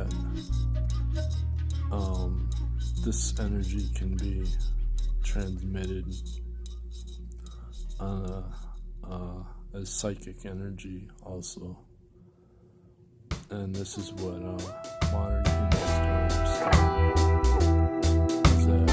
that this energy can be transmitted as psychic energy also. And this is what modern humans don't understand. Is that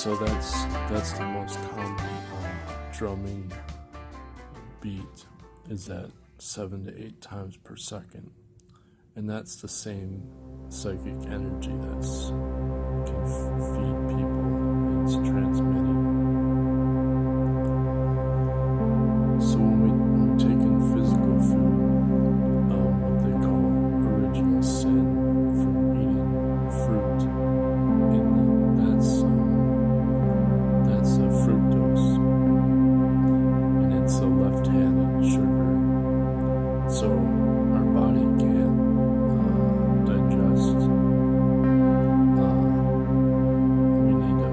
So that's the most common drumming beat, is at 7 to 8 times per second, and that's the same psychic energy that's can feed people. It's transmitted. So when we take in physical food, what they call original sin from eating fruit, that's a fructose, and it's a left-handed sugar. So our body can't digest. We need to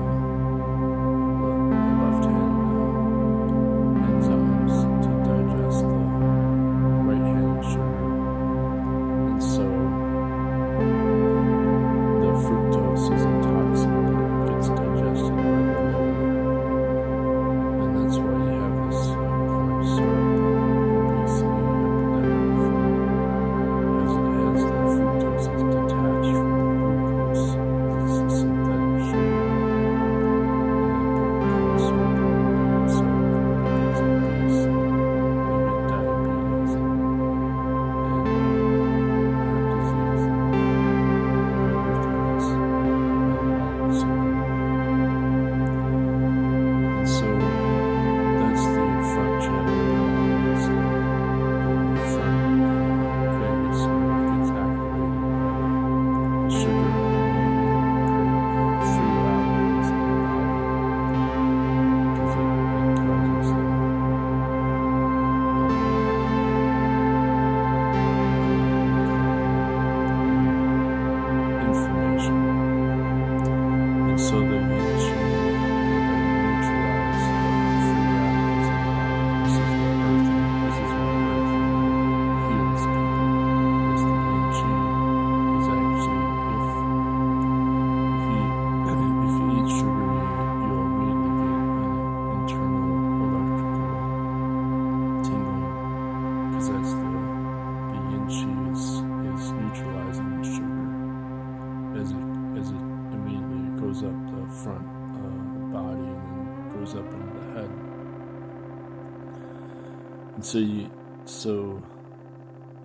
And so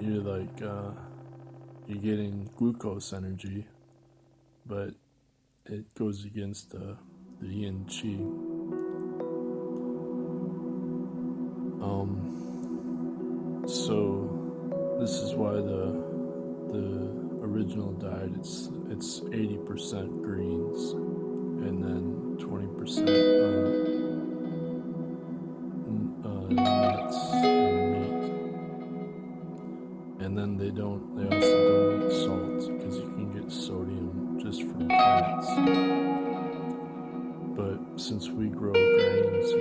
you're like you're getting glucose energy, but it goes against the Yin Qi. So this is why the original diet it's 80% greens and then 20% nuts and meat, and then they also don't eat salt because you can get sodium just from plants. But since we grow grains in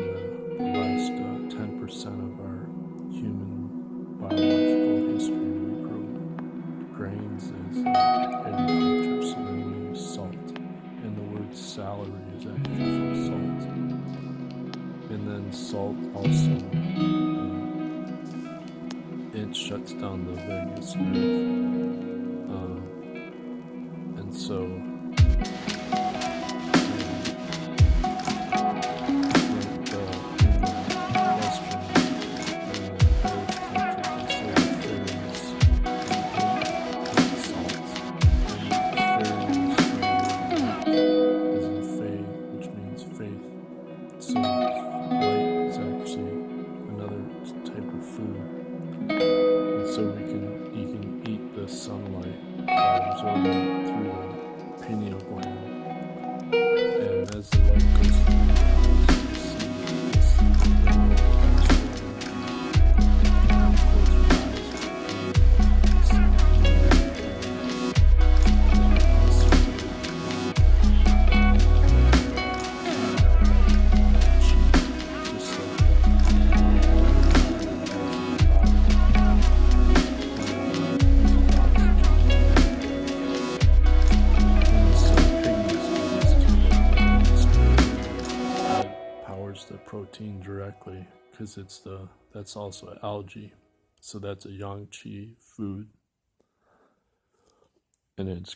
the last 10% of our human biological history, we grow grains as agriculture, so then we use salt. And the word salary is actually from salt. And then salt also, it shuts down the vagus nerve. And so you can eat the sunlight by absorbing it through the pineal gland. And as the light goes through your eyes, you see the close your eyes. The protein directly because that's also algae, so that's a Yang Qi food, and it's